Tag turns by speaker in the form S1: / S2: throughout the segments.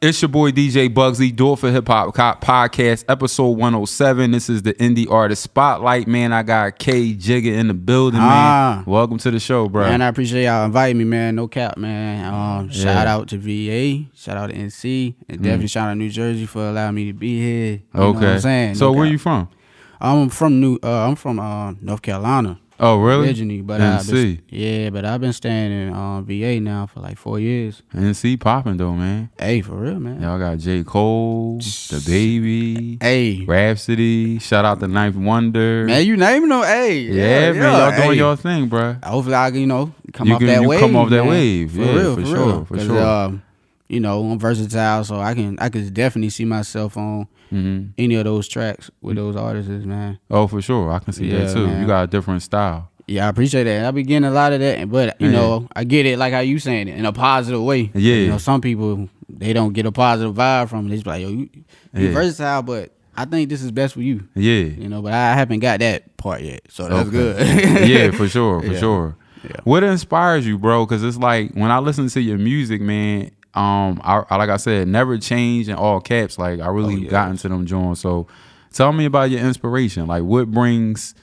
S1: It's your boy DJ Bugsy, Do It for Hip Hop Podcast, episode 107. This is the Indie Artist Spotlight, man. I got K Jigga in the building, man. Welcome to the show, bro.
S2: Man, I appreciate y'all inviting me, man. No cap, man. Shout out to VA, shout out to NC, and definitely shout out New Jersey for allowing me to be here. You know what I'm saying?
S1: So where you from?
S2: I'm from North Carolina.
S1: Oh, really?
S2: Originally, but I've been staying in VA now for like 4 years.
S1: NC popping though, man.
S2: Hey, for real, man.
S1: Y'all got J. Cole, The Baby,
S2: hey,
S1: Rhapsody. Shout out to Ninth Wonder.
S2: Man, you name them. Hey,
S1: yeah, man, y'all doing your thing, bro.
S2: Hopefully, I can come off that wave.
S1: Come off that
S2: man.
S1: wave,
S2: for real, for sure.
S1: For sure.
S2: I'm versatile, so I can definitely see myself on any of those tracks with those artists, man.
S1: Oh, for sure. I can see that too. Man. You got a different style.
S2: Yeah, I appreciate that. I be getting a lot of that, but you know, I get it like how you saying it in a positive way.
S1: Yeah.
S2: You know, some people they don't get a positive vibe from it. They just be like, yo, you versatile, but I think this is best for you.
S1: Yeah.
S2: You know, but I haven't got that part yet, so that's good.
S1: Yeah, for sure, for sure. Yeah. What inspires you, bro? Because it's like when I listen to your music, man. I like I said, never change in all caps. Like I really got into them joints. So tell me about your inspiration. Like what brings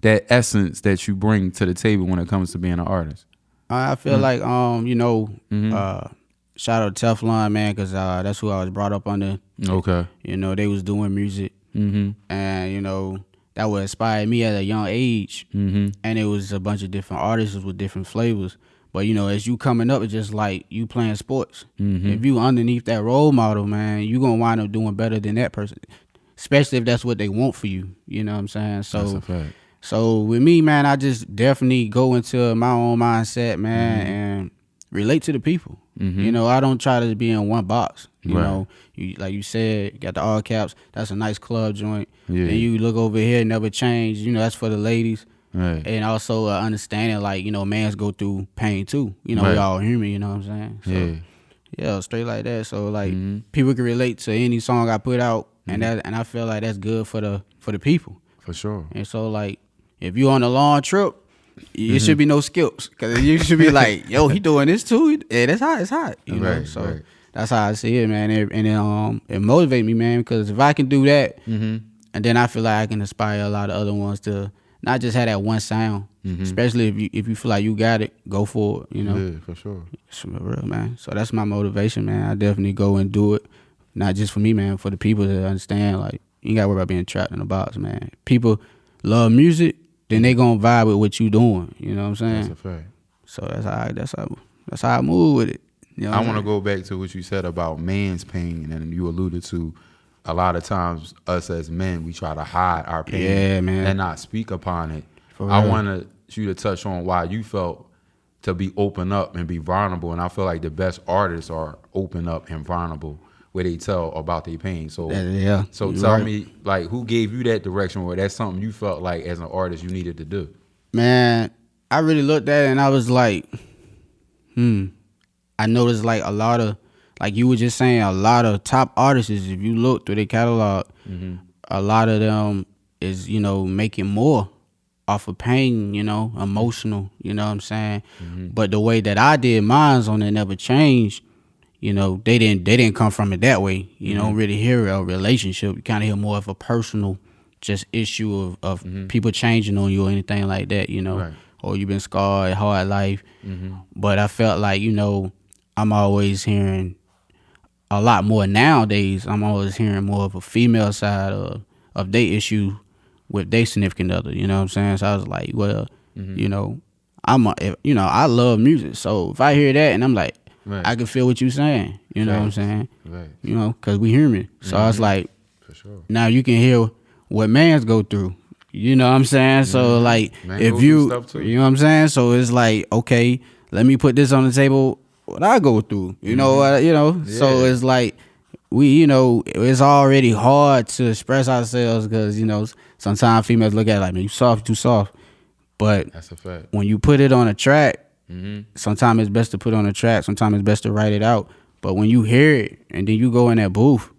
S1: that essence that you bring to the table when it comes to being an artist? I
S2: feel like shout out to Teflon, man, because that's who I was brought up under.
S1: Okay.
S2: You know, they was doing music, and you know that would inspire me at a young age, and it was a bunch of different artists with different flavors. But, you know, as you coming up, it's just like you playing sports. If you underneath that role model, man, you going to wind up doing better than that person, especially if that's what they want for you. You know what I'm saying? So,
S1: that's a fact.
S2: So with me, man, I just definitely go into my own mindset, man, and relate to the people. You know, I don't try to be in one box. You know, like you said, you got the all caps. That's a nice club joint. Yeah. Then you look over here, never change. You know, that's for the ladies. Right. And also understanding, like, you know, mans go through pain too. You know, we all human, you know what I'm saying? So, yeah, straight like that. So, like, people can relate to any song I put out, and I feel like that's good for the people.
S1: For sure.
S2: And so, like, if you on a long trip, it should be no skips. Because you should be like, yo, he doing this too? Yeah, that's hot. It's hot. You know? So, that's how I see it, man. And it motivates me, man, because if I can do that, and then I feel like I can inspire a lot of other ones to not just have that one sound, especially if you feel like you got it, go for it, you know?
S1: Yeah, for sure.
S2: It's real, man. So that's my motivation, man. I definitely go and do it, not just for me, man, for the people to understand, like, you ain't got to worry about being trapped in a box, man. People love music, then they gonna vibe with what you doing, you know what I'm saying?
S1: That's a fact.
S2: So that's how I move with it. You know
S1: I want to go back to what you said about man's pain, and you alluded to a lot of times us as men, we try to hide our pain and not speak upon it. I wanted you to touch on why you felt to be open up and be vulnerable. And I feel like the best artists are open up and vulnerable where they tell about their pain. So, so tell me, like, who gave you that direction where that's something you felt like as an artist you needed to do?
S2: Man, I really looked at it and I was like, I noticed like a lot of, like you were just saying, a lot of top artists, if you look through their catalog, a lot of them is, you know, making more off of pain, you know, emotional, you know what I'm saying? But the way that I did mine's on it never changed. You know, they didn't come from it that way. You don't really hear a relationship. You kind of hear more of a personal just issue of people changing on you or anything like that, you know, or you've been scarred, hard life. But I felt like, you know, I'm always hearing a lot more nowadays. I'm always hearing more of a female side of their issue with their significant other. You know what I'm saying? So I was like, well, you know, I love music. So if I hear that and I'm like, I can feel what you're saying. You know what I'm saying? You know, because we human. So I was like,
S1: for sure.
S2: Now you can hear what mans go through. You know what I'm saying? So like, if you know what I'm saying? So it's like, okay, let me put this on the table. What I go through, you know what, you know. So it's like you know, it's already hard to express ourselves because, you know, sometimes females look at it like, man, you soft, too soft. But
S1: that's a fact.
S2: When you put it on a track, sometimes it's best to put it on a track. Sometimes it's best to write it out. But when you hear it and then you go in that booth,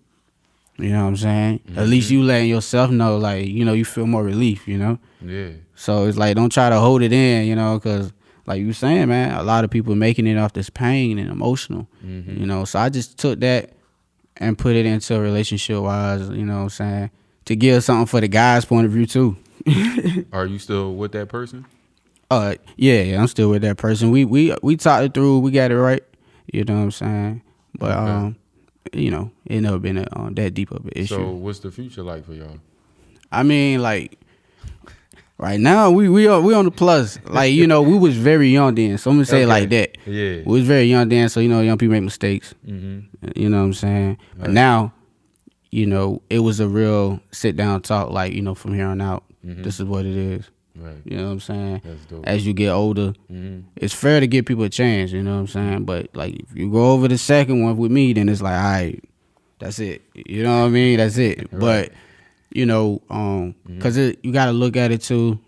S2: you know what I'm saying? At least you letting yourself know, like, you know, you feel more relief, you know?
S1: Yeah.
S2: So it's like, don't try to hold it in, you know, because like you were saying, man, a lot of people making it off this pain and emotional, you know. So I just took that and put it into a relationship wise, you know what I'm saying? To give something for the guy's point of view too.
S1: Are you still with that person?
S2: Yeah, I'm still with that person. We talked it through, we got it right. You know what I'm saying? But
S1: Okay.
S2: you know, it never been that deep of an issue.
S1: So what's the future like for y'all?
S2: I mean, like right now we on the plus. Like, you know, we was very young then, so I'm gonna say it like that.
S1: Yeah.
S2: We was very young then, so you know, young people make mistakes.
S1: Mm-hmm.
S2: You know what I'm saying? Right. But now, you know, it was a real sit down talk. Like, you know, from here on out, this is what it is.
S1: Right.
S2: You know what I'm saying?
S1: That's dope.
S2: As you get older, it's fair to give people a chance. You know what I'm saying? But like, if you go over the second one with me, then it's like, all right, that's it. You know what I mean? That's it. Right. But you know, cause you got to look at it too.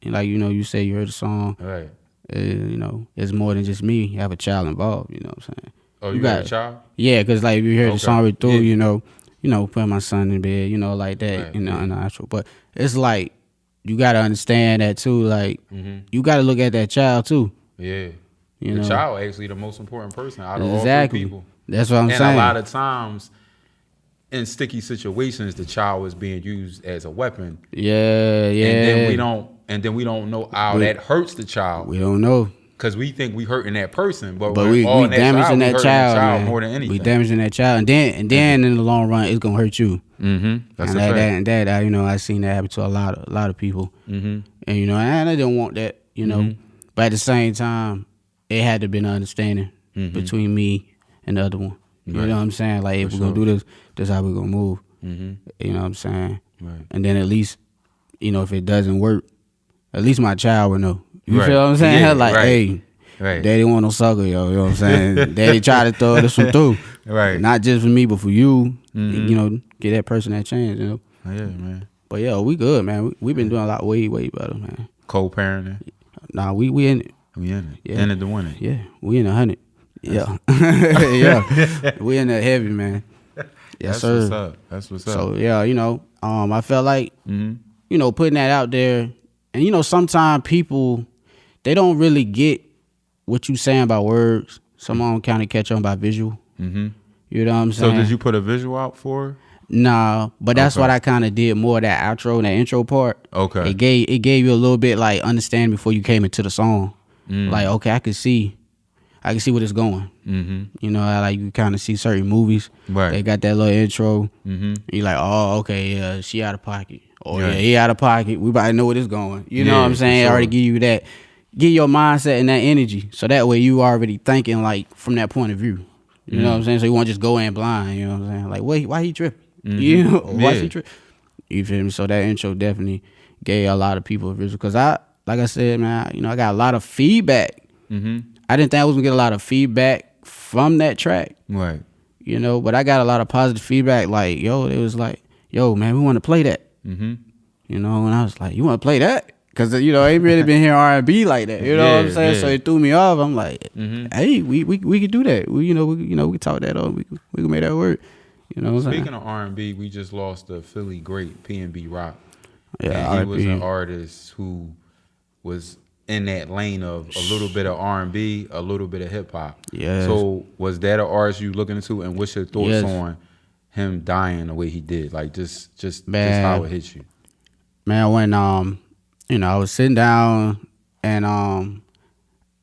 S2: Like, you know, you say you heard the song.
S1: Right.
S2: You know, it's more than just me. You have a child involved. You know what I'm saying?
S1: Oh, you got a child?
S2: Yeah, cause like if you heard the song right through, you know, putting my son in bed, you know, like that,
S1: right.
S2: you know, in the actual. But it's like you got to understand that too. Like you got to look at that child too.
S1: Yeah.
S2: You
S1: the
S2: know?
S1: child actually the most important person out of all three people.
S2: That's what I'm saying.
S1: And a lot of times in sticky situations, the child is being used as a weapon.
S2: Yeah.
S1: And then we don't know how that hurts the child.
S2: We don't know.
S1: Because we think we hurting that person, but
S2: we damaging that child
S1: more than anything.
S2: We damaging that child, and then in the long run, it's gonna hurt you.
S1: That's
S2: and that you know, I seen that happen to a lot of people. And you know, and I didn't want that, you know. But at the same time, it had to be an understanding between me and the other one. You know what I'm saying? Like, if we're gonna do this, this is how we're gonna move. You know what I'm saying? Right. And then at least, you know, if it doesn't work, at least my child will know. You feel what I'm saying?
S1: Yeah,
S2: like, hey, Daddy want no sucker, yo. You know what I'm saying? Daddy try to throw this one through.
S1: Right.
S2: Not just for me, but for you. You know, get that person that chance, you know.
S1: Yeah, man.
S2: But yeah, we good, man. We been doing a lot way better, man.
S1: Co-parenting?
S2: Nah, we in it.
S1: We in it. Yeah. In it to win it.
S2: Yeah, we in 100. Yeah. Yeah. We in there heavy, man. Yes, sir.
S1: What's up. That's what's up.
S2: So yeah, you know, I felt like, you know, putting that out there, and you know, sometimes people, they don't really get what you saying by words. Some of them kind of catch on by visual. You know what I'm saying?
S1: So did you put a visual out for her?
S2: Nah, but that's what I kind of did more, that outro and that intro part.
S1: Okay.
S2: It gave you a little bit like understand before you came into the song. Like, okay, I could see where it's going. You know, like you kind of see certain movies.
S1: Right.
S2: They got that little intro. You're like, oh, okay, yeah, she out of pocket. Or yeah, he out of pocket. We about to know where it's going. You know what I'm saying? Sure. I already give you that. Get your mindset and that energy. So that way you already thinking like from that point of view. You know what I'm saying? So you won't just go in blind. You know what I'm saying? Like, why he tripping? You know, why he tripping? You feel me? So that intro definitely gave a lot of people a visual. Because like I said, man, you know, I got a lot of feedback. I didn't think I was going to get a lot of feedback from that track. Right. You know, but I got a lot of positive feedback. Like, yo, it was like, yo, man, we want to play that. You know, and I was like, you want to play that? Because, you know, I ain't really been hearing R&B like that. You know what I'm saying? So it threw me off. I'm like, hey, we could do that. We could talk that up. We could make that work. You know what I'm saying?
S1: Speaking of R&B, we just lost the Philly great P&B Rock.
S2: Yeah,
S1: and he was an artist who was in that lane of a little bit of R&B, a little bit of hip hop. Yeah. So was that an artist you looking into, and what's your thoughts on him dying the way he did? Like just how it hit you.
S2: Man, when you know, I was sitting down and I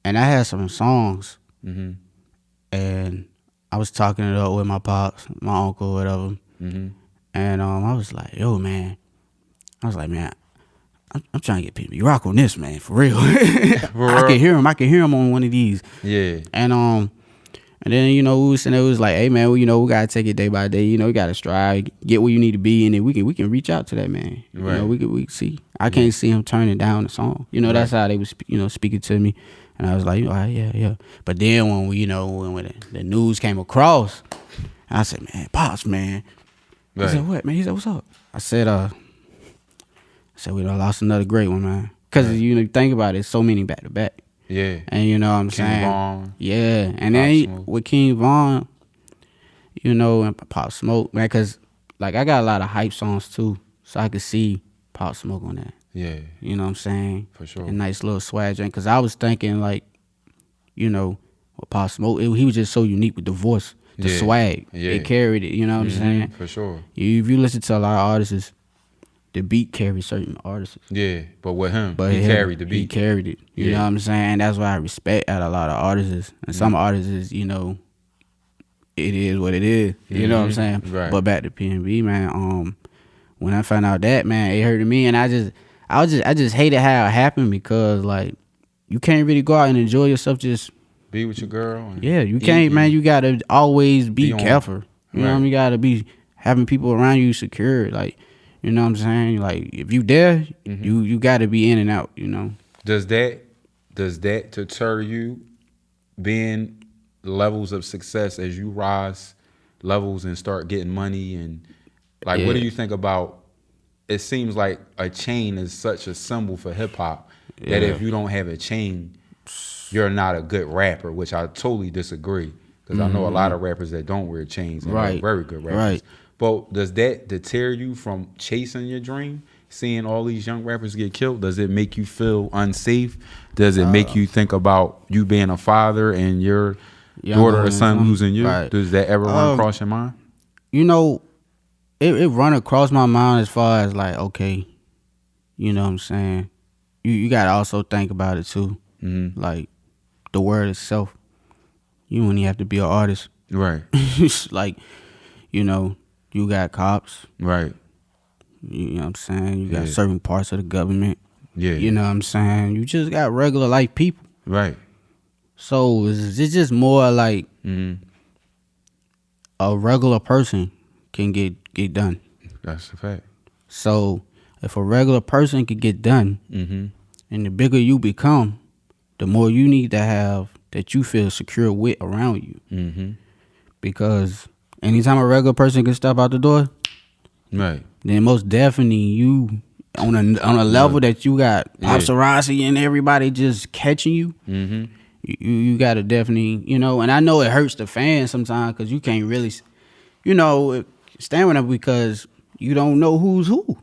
S2: had some songs, and I was talking it up with my pops, my uncle, whatever, and I was like, yo, man, I'm trying to get P&B Rock on this, man, for real. I can hear him on one of these. Yeah. And then, you know, we was sitting there, it was like, hey, man, you know, we got to take it day by day. You know, we got to strive, get where you need to be, and then we can reach out to that man. Right. You know, we can see. I can't see him turning down the song. You know, that's how they was, you know, speaking to me. And I was like, oh, yeah. But then when when the news came across, I said, man, Pops, man. Right. He said, what, man? He said, what's up? I said, we done lost another great one, man. Because, you know, think about it, so many back to back. Yeah. And you know what I'm saying? Vaughn, yeah. And then with King Von, you know, and Pop Smoke, man, because, like, I got a lot of hype songs, too. So I could see Pop Smoke on that. Yeah. You know what I'm saying? For sure. A nice little swag joint. Because I was thinking, like, you know, with Pop Smoke, he was just so unique with the voice. the swag.
S1: Yeah.
S2: It carried it. You know what I'm saying?
S1: For sure.
S2: If you listen to a lot of artists, the beat carries certain artists.
S1: Yeah, but with him, he carried the beat.
S2: He carried it. You know what I'm saying? That's why I respect at a lot of artists. And some artists, you know, it is what it is. You know what I'm saying?
S1: Right.
S2: But back to PNB, man. When I found out that, man, it hurted me, and I just hated how it happened because like you can't really go out and enjoy yourself. Just
S1: be with your girl.
S2: You can't, man. You gotta always be careful. You know what I mean? You gotta be having people around you secure. Like, you know what I'm saying? Like if you there, you gotta be in and out. You know.
S1: Does that deter you being levels of success as you rise levels and start getting money and like what do you think about? It seems like a chain is such a symbol for hip hop that if you don't have a chain, you're not a good rapper, which I totally disagree because I know a lot of rappers that don't wear chains and are very good rappers.
S2: Right.
S1: But does that deter you from chasing your dream? Seeing all these young rappers get killed, does it make you feel unsafe? Does it make you think about you being a father and your daughter or son losing you? Right. Does that ever run across your mind?
S2: You know, it run across my mind as far as like, okay, you know what I'm saying? You got to also think about it too. Like the word itself. You don't even have to be an artist.
S1: Right.
S2: Like, you know, you got cops.
S1: Right.
S2: You know what I'm saying? You got certain parts of the government.
S1: Yeah.
S2: You know what I'm saying? You just got regular life people.
S1: Right.
S2: So it's just more like a regular person can get done.
S1: That's a fact.
S2: So if a regular person can get done, and the bigger you become, the more you need to have that you feel secure with around you. Because anytime a regular person can step out the door,
S1: right,
S2: then most definitely you on a level that you got paparazzi and everybody just catching you. You got to definitely, you know, and I know it hurts the fans sometimes because you can't really, you know, stand with them because you don't know who's who.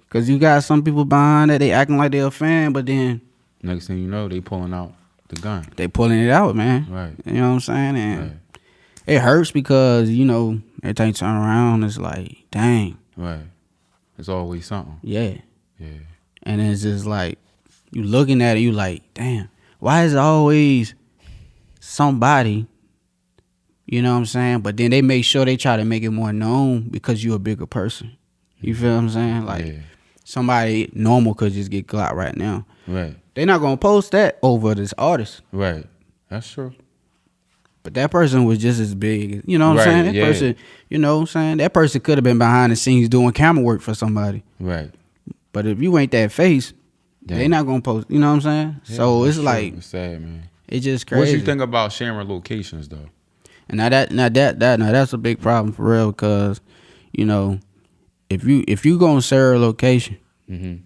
S2: Because you got some people behind that, they acting like they're a fan, but then
S1: next thing you know, they pulling out the gun.
S2: They pulling it out, man.
S1: Right.
S2: You know what I'm saying? And it hurts because, you know, every time you turn around, it's like, dang.
S1: Right. It's always something.
S2: Yeah. And it's just like, you looking at it, you like, damn, why is it always somebody, you know what I'm saying? But then they make sure they try to make it more known because you're a bigger person. You feel what I'm saying? Like, somebody normal could just get clout right now.
S1: Right.
S2: They're not going to post that over this artist.
S1: Right. That's true.
S2: But that person was just as big. You know what I'm saying? That person, you know what I'm saying? That person could have been behind the scenes doing camera work for somebody.
S1: Right.
S2: But if you ain't that face, they not going to post. You know what I'm saying? Yeah, so it's like,
S1: it's sad, man.
S2: It's just crazy.
S1: What you think about sharing locations, though?
S2: And now that's a big problem for real because, you know, if you gonna share a location, then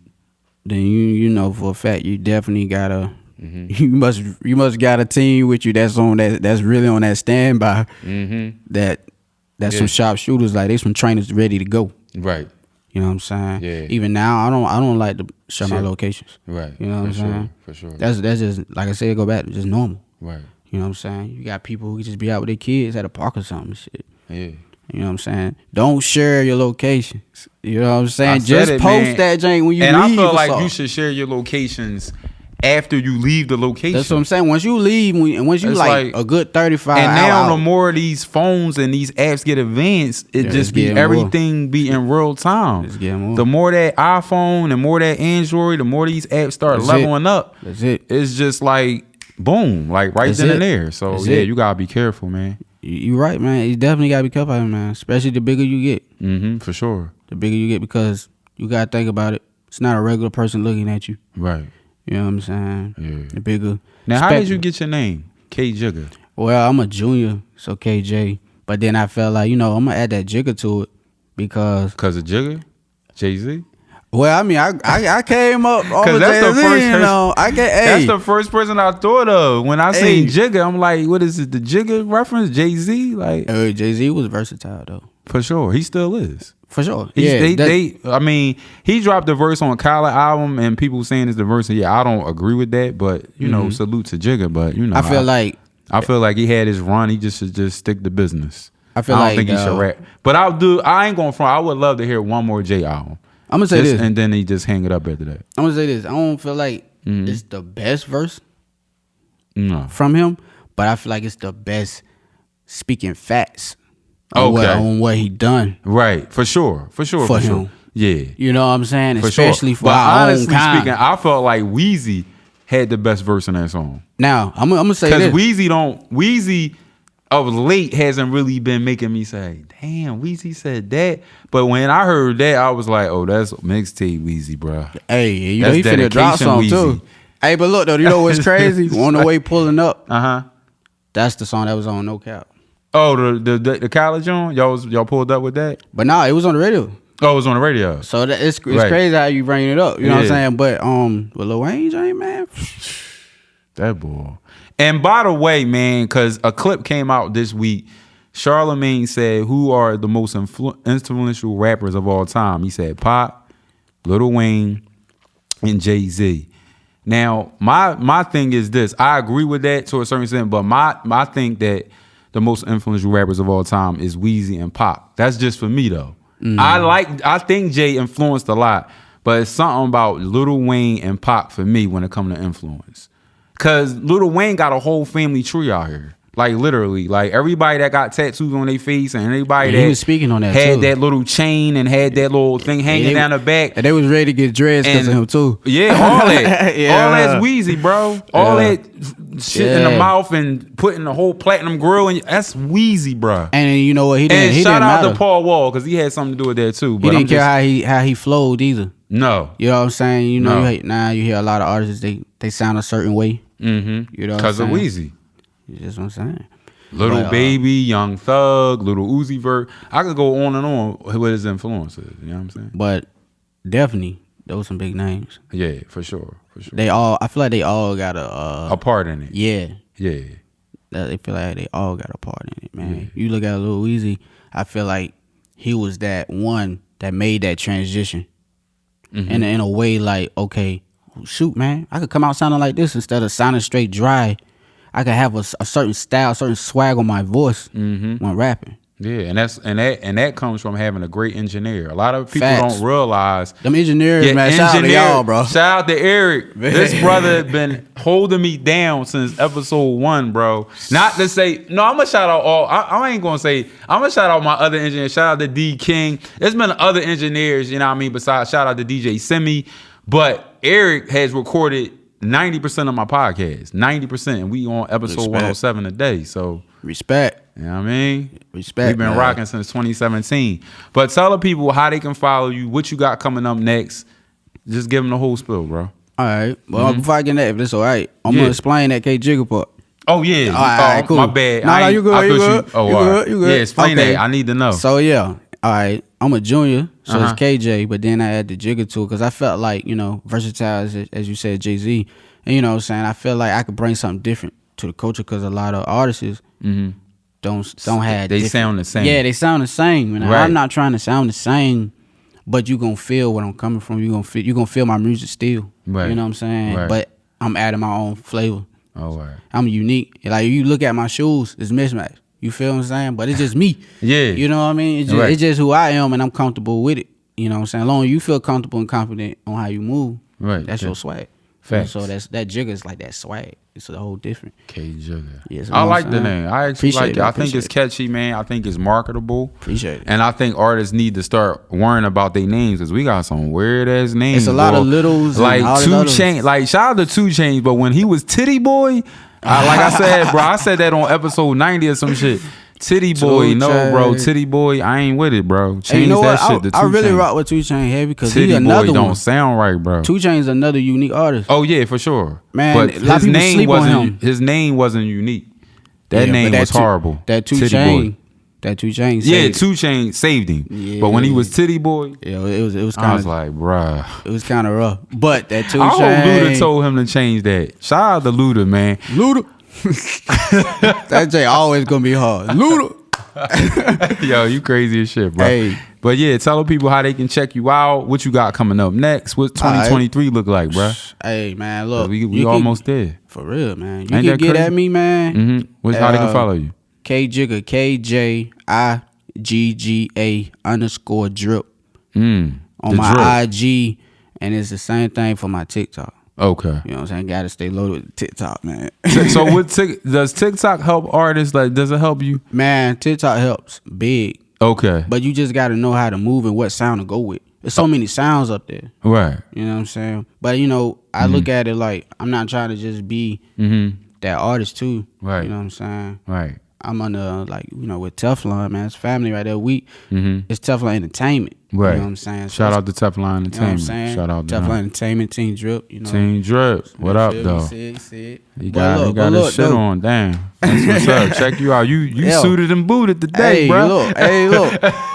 S2: you know for a fact you definitely gotta you must got a team with you that's really on that standby. That's some sharp shooters, like they some trainers ready to go.
S1: Right.
S2: You know what I'm saying?
S1: Yeah.
S2: Even now I don't like to share my locations.
S1: Right.
S2: You know what I'm saying?
S1: For sure.
S2: That's just like I said, go back, just normal.
S1: Right.
S2: You know what I'm saying? You got people who just be out with their kids at a park or something. Shit.
S1: Yeah.
S2: You know what I'm saying? Don't share your locations. You know what I'm saying? Just post that jank when you leave.
S1: And I feel like you should share your locations after you leave the location.
S2: That's what I'm saying. Once you leave, and once you like a good 35
S1: and now the
S2: out,
S1: more of these phones and these apps get advanced, it just be everything be in real time. The more that iPhone, the more that Android, the more these apps start leveling up.
S2: That's it.
S1: It's just like boom, like right then and there. So you gotta be careful, man.
S2: You right, man. You definitely gotta be careful, man. Especially the bigger you get.
S1: For sure.
S2: The bigger you get, because you gotta think about it. It's not a regular person looking at you.
S1: Right.
S2: You know what I'm saying?
S1: Yeah.
S2: The bigger.
S1: Now, how did you get your name, K Jigga?
S2: Well, I'm a junior, so KJ. But then I felt like, you know, I'm gonna add that Jigga to it because
S1: of Jigga, Jay-Z.
S2: Well, I mean, I came up because that's the first. You know,
S1: that's the first person I thought of when I seen Jigga. I'm like, what is it? The Jigga reference? Jay-Z? Like,
S2: Jay-Z was versatile though.
S1: For sure, he still is.
S2: For sure.
S1: I mean, he dropped the verse on Khaled album, and people saying it's the verse. Yeah, I don't agree with that, but you know, salute to Jigga. But you know,
S2: I feel like
S1: I feel like he had his run. He just should just stick to business.
S2: I
S1: don't think he should rap. But I ain't going front. I would love to hear one more Jay album.
S2: I'm gonna say this,
S1: and then he just hang it up after that.
S2: I'm gonna say this. I don't feel like it's the best verse
S1: No.
S2: from him, but I feel like it's the best speaking facts
S1: Okay.
S2: on what he done.
S1: Right, for sure.
S2: For him.
S1: Sure. Yeah.
S2: You know what I'm saying?
S1: For
S2: Especially
S1: sure.
S2: for
S1: but
S2: our
S1: honestly
S2: own kind.
S1: speaking, I felt like Weezy had the best verse in that song.
S2: Now, I'm gonna say this.
S1: Because Weezy of late hasn't really been making me say, damn, Weezy said that. But when I heard that, I was like, oh, that's mixtape Weezy, bro.
S2: Hey, you know he finna drop something too. Hey, but look though, you know what's crazy? On the way pulling up, that's the song that was on No Cap.
S1: Oh, the college on? Y'all pulled up with that?
S2: But nah, it was on the radio.
S1: Oh, it was on the radio.
S2: So it's crazy how you bring it up. You know what I'm saying? But with Lil Wayne, Jane, man,
S1: that boy. And by the way, man, because a clip came out this week, Charlamagne said, who are the most influential rappers of all time? He said Pop, Lil Wayne, and Jay-Z. Now, my thing is this. I agree with that to a certain extent, but my thing that the most influential rappers of all time is Weezy and Pop. That's just for me, though. I think Jay influenced a lot, but it's something about Lil Wayne and Pop for me when it comes to influence. Cause Lil Wayne got a whole family tree out here. Like literally. Like everybody that got tattoos on their face and everybody that
S2: he was speaking on that
S1: had
S2: too.
S1: That little chain and had that little thing hanging down the back.
S2: And they was ready to get dressed because of him too.
S1: Yeah, all that. All that's Weezy, bro. All that shit in the mouth and putting the whole platinum grill in that's Weezy, bro.
S2: And you know what? He didn't.
S1: And
S2: he
S1: shout
S2: didn't
S1: out
S2: matter.
S1: to Paul Wall because he had something to do with that too. But
S2: he didn't care how he flowed either.
S1: No.
S2: You know what I'm saying? You know, you hear a lot of artists, they sound a certain way.
S1: Mm-hmm.
S2: You know,
S1: because of Weezy.
S2: That's what I'm saying.
S1: Little Baby, Young Thug, Little Uzi Vert. I could go on and on with his influences. You know what I'm saying?
S2: But definitely, those some big names.
S1: Yeah, for sure.
S2: I feel like they all got a
S1: part in it.
S2: Yeah.
S1: Yeah.
S2: They feel like they all got a part in it, man. Yeah. You look at Lil Weezy, I feel like he was that one that made that transition. And in a way like, okay, shoot, man, I could come out sounding like this instead of sounding straight dry. I could have a certain style, certain swag on my voice when rapping. Yeah,
S1: and that comes from having a great engineer. A lot of people don't realize
S2: them engineers, man. Shout out to y'all, bro.
S1: Shout out to Eric. This brother been holding me down since episode 1, bro. Not to say no. I'm gonna shout out all. I ain't gonna say. I'm gonna shout out my other engineers. Shout out to D King. There's been other engineers, you know what I mean. Besides, shout out to DJ Simi. But Eric has recorded 90% of my podcast. 90%, and we on episode 107 today. So
S2: respect.
S1: You know what I mean?
S2: Respect.
S1: We've been rocking since 2017. But tell the people how they can follow you, what you got coming up next. Just give them the whole spill, bro.
S2: All right. Well, before I get that, if that's all right, I'm gonna explain that Jigga part.
S1: Oh yeah.
S2: All right, cool.
S1: My bad.
S2: No, you good. You good. You good.
S1: Yeah, explain that. I need to know.
S2: So yeah. All right. I'm a junior, so it's KJ, but then I add the Jigga to it because I felt like, you know, versatile as you said, Jay-Z. And you know what I'm saying? I feel like I could bring something different to the culture because a lot of artists don't have
S1: they sound the same.
S2: Yeah, they sound the same. And
S1: right.
S2: I'm not trying to sound the same, but you gonna feel where I'm coming from. You gonna feel my music still. Right. You know what I'm saying? Right. But I'm adding my own flavor.
S1: Oh, right.
S2: I'm unique. Like if you look at my shoes, it's mismatched. You feel what I'm saying? But it's just me.
S1: Yeah.
S2: You know what I mean? It's just who I am, and I'm comfortable with it. You know what I'm saying? As long as you feel comfortable and confident on how you move, right? That's your swag. Facts. So that Jigga is like that swag. It's a whole different.
S1: Jigga.
S2: Yeah,
S1: I like the name. I actually like it. I think it's catchy, man. I think it's marketable.
S2: Appreciate it.
S1: And I think artists need to start worrying about their names because we got some weird ass names.
S2: It's a lot of littles.
S1: Like 2 Chainz. Like shout out to 2 Chainz, but when he was Titty Boy, like I said, bro, I said that on episode 90 or some shit. Titty Boy, bro. Titty Boy, I ain't with it, bro. Change that shit to 2 Chainz.
S2: I really rock with 2 Chainz heavy because
S1: Titty
S2: he another
S1: Boy
S2: one.
S1: don't sound right, bro.
S2: 2 Chainz another unique artist.
S1: Oh yeah, for sure.
S2: Man,
S1: but
S2: a lot of people sleep on him.
S1: His name wasn't unique. That name was horrible.
S2: That 2 Chainz. That 2 Chainz.
S1: Yeah, 2 Chainz saved him. Yeah. But when he was Titty Boy,
S2: yeah, it was kind of.
S1: I was like, bruh.
S2: It was kind of rough. But that 2 Chainz.
S1: I hope Luda told him to change that. Shout out to Luda, man.
S2: Luda. That J always gonna be hard. Luda.
S1: Yo, you crazy as shit, bro.
S2: Hey,
S1: But yeah, tell the people how they can check you out. What you got coming up next? What 2023 look like, bruh?
S2: Hey man, look,
S1: we almost there.
S2: For real, man. You can get at me, man.
S1: Mm-hmm. How they can follow you?
S2: Jigga, KJIGGA_drip on my
S1: drip.
S2: IG, and it's the same thing for my TikTok.
S1: Okay.
S2: You know what I'm saying? Gotta stay loaded with TikTok, man.
S1: So does TikTok help artists? Like, does it help you?
S2: Man, TikTok helps big.
S1: Okay.
S2: But you just gotta know how to move and what sound to go with. There's so many sounds up there.
S1: Right.
S2: You know what I'm saying? But you know, I look at it like I'm not trying to just be that artist too.
S1: Right.
S2: You know what I'm saying?
S1: Right.
S2: I'm under with Teflon, man. It's family right there. It's Teflon Entertainment.
S1: Right.
S2: You know what I'm saying?
S1: Shout out to Teflon Entertainment.
S2: You know what I'm saying?
S1: Shout out to
S2: Teflon Entertainment, Team Drip. You know.
S1: Team Drip. What up, though? You got his shit on. Damn. That's what's up. Check you out. You suited and booted today, bro.
S2: Look. I'm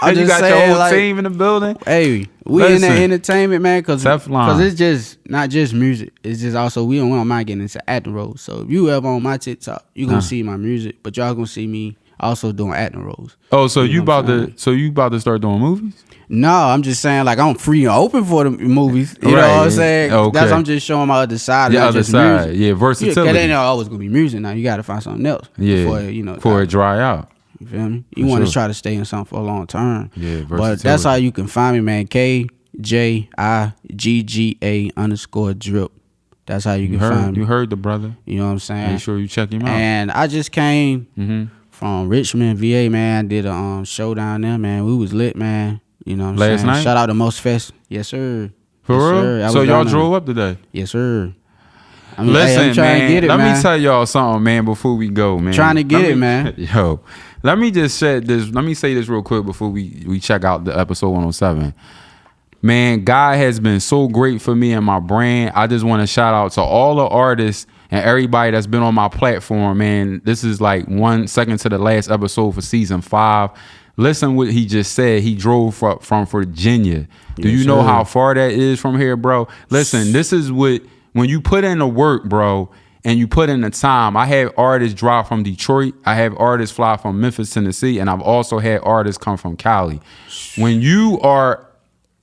S1: you
S2: just
S1: got
S2: saying,
S1: your whole team in the building.
S2: Hey, we in that entertainment, man, because
S1: Teflon.
S2: It's just not just music. It's just also we don't mind getting into acting roles. So if you ever on my TikTok, you gonna see my music, but y'all gonna see me also doing acting roles.
S1: Oh, so you about to start doing movies?
S2: No, I'm just saying like I'm free and open for the movies. You know what I'm saying?
S1: Okay.
S2: That's I'm just showing my other side.
S1: The other side,
S2: music.
S1: Yeah, versatility.
S2: Because it ain't always gonna be music. Now you got to find something else.
S1: Yeah, before it dry out.
S2: You feel me? You want to try to stay in something for a long term.
S1: Yeah, versatility.
S2: But that's how you can find me, man. KJIGGA_drip. That's how you can find me.
S1: You heard the brother.
S2: You know what I'm saying?
S1: Make sure you check him out.
S2: And I just came from Richmond, VA, man. Did a show down there, man. We was lit, man. You know what I'm saying?
S1: Last night?
S2: Shout out to Most Fest. Yes, sir.
S1: For
S2: yes,
S1: real?
S2: Sir.
S1: So y'all drove up today?
S2: Yes, sir.
S1: Listen,
S2: I'm trying to get it,
S1: let
S2: man.
S1: me tell y'all something, man, before we go, man.
S2: Trying to get it, man.
S1: Yo, let me just say this. Let me say this real quick before we check out the episode 107. Man, God has been so great for me and my brand. I just want to shout out to all the artists and everybody that's been on my platform, man. This is like 1 second to the last episode for season 5. Listen what he just said. He drove from Virginia. Do you know how far that is from here, bro? Listen, this is what, when you put in the work, bro, and you put in the time. I have artists drive from Detroit. I have artists fly from Memphis, Tennessee, and I've also had artists come from Cali. When you are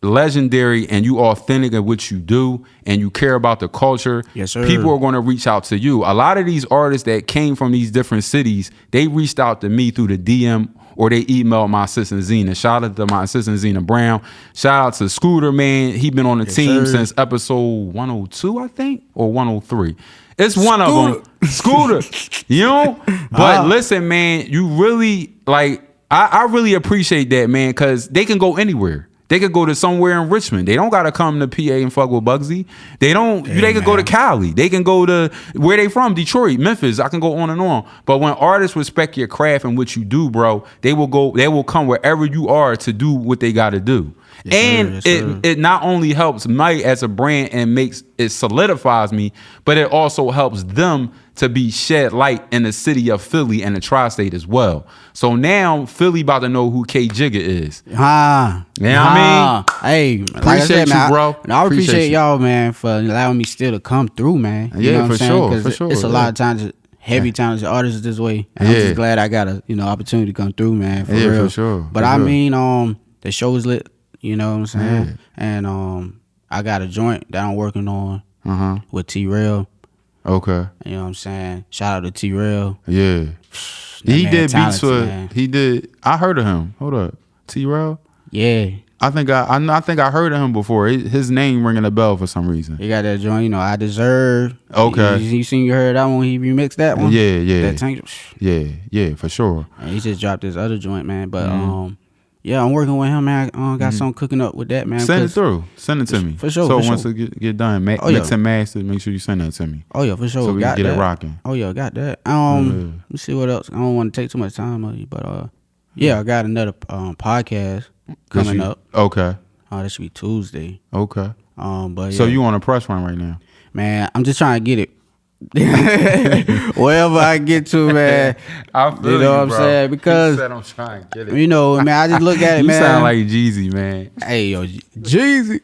S1: legendary and you authentic at what you do and you care about the culture,
S2: yes, sir,
S1: people are going to reach out to you. A lot of these artists that came from these different cities, they reached out to me through the DM or they emailed my assistant Zena. Shout out to my assistant Zena Brown. Shout out to Scooter, man. He been on the team since episode 102, I think, or 103. It's one of them. Scooter. You know? But listen, man, you really, like, I really appreciate that, man, because they can go anywhere. They could go to somewhere in Richmond. They don't gotta come to PA and fuck with Bugsy. They don't. They could go to Cali. They can go to where they from, Detroit, Memphis. I can go on and on. But when artists respect your craft and what you do, bro, they will go. They will come wherever you are to do what they got to do. Yes, and it not only helps me as a brand and it solidifies me, but it also helps them to be shed light in the city of Philly and the tri-state as well. So now Philly about to know who K Jigga is. You know what I mean?
S2: Hey,
S1: appreciate you, bro.
S2: I appreciate y'all, man, for allowing me still to come through, man. You know what I'm saying?
S1: For sure.
S2: It's a lot of times heavy talented artists this way. And I'm just glad I got a opportunity to come through, man. For real.
S1: For sure.
S2: But I mean, the show is lit. You know what I'm saying? Yeah. And I got a joint that I'm working on with T-Rail.
S1: Okay.
S2: You know what I'm saying? Shout out to T-Rail.
S1: Yeah. He did beats for. He did. I heard of him. Hold up, T-Rail.
S2: Yeah.
S1: I think I heard of him before. His name ringing a bell for some reason.
S2: He got that joint. I Deserve.
S1: Okay.
S2: You heard that one? He remixed that one.
S1: Yeah.
S2: That tank.
S1: Yeah, for sure.
S2: And he just dropped his other joint, man. But yeah, I'm working with him, man. I got something cooking up with that, man.
S1: Send it through. Send it to me.
S2: For sure.
S1: So once it get done, mix and master, make sure you send that to me.
S2: Oh, yeah, for sure.
S1: So we can get it rocking.
S2: Oh, yeah, got that. Let me see what else. I don't want to take too much time on you, but yeah, I got another podcast coming up.
S1: Okay.
S2: That should be Tuesday.
S1: Okay.
S2: But yeah.
S1: So you on a press run right now?
S2: Man, I'm just trying to get it. Wherever I get to, man.
S1: I feel
S2: you know what I'm saying? Because
S1: you said I'm trying to get it.
S2: You know, man, I just look at it,
S1: you
S2: man.
S1: You sound like Jeezy, man.
S2: Hey, yo, Jeezy.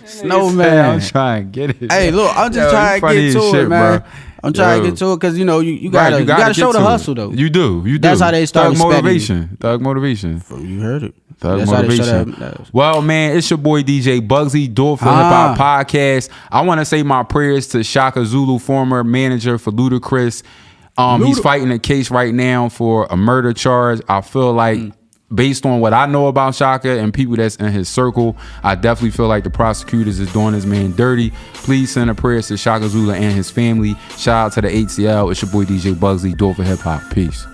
S2: Snowman.
S1: I'm trying to get it.
S2: Hey, look, I'm just trying to get to it, man. Bro. I'm trying to get to it because you gotta show the hustle though.
S1: You do.
S2: That's how they start.
S1: Thug motivation.
S2: You heard it. That's
S1: motivation. Well, man, it's your boy DJ Bugsy, Do It for Hip Hop Podcast. I want to say my prayers to Shaka Zulu, former manager for Ludacris. He's fighting a case right now for a murder charge. I feel like, based on what I know about Shaka and people that's in his circle, I definitely feel like the prosecutors is doing this man dirty. Please send a prayers to Shaka Zulu and his family. Shout out to the HCL. It's your boy DJ Bugsy, Do It for Hip Hop. Peace.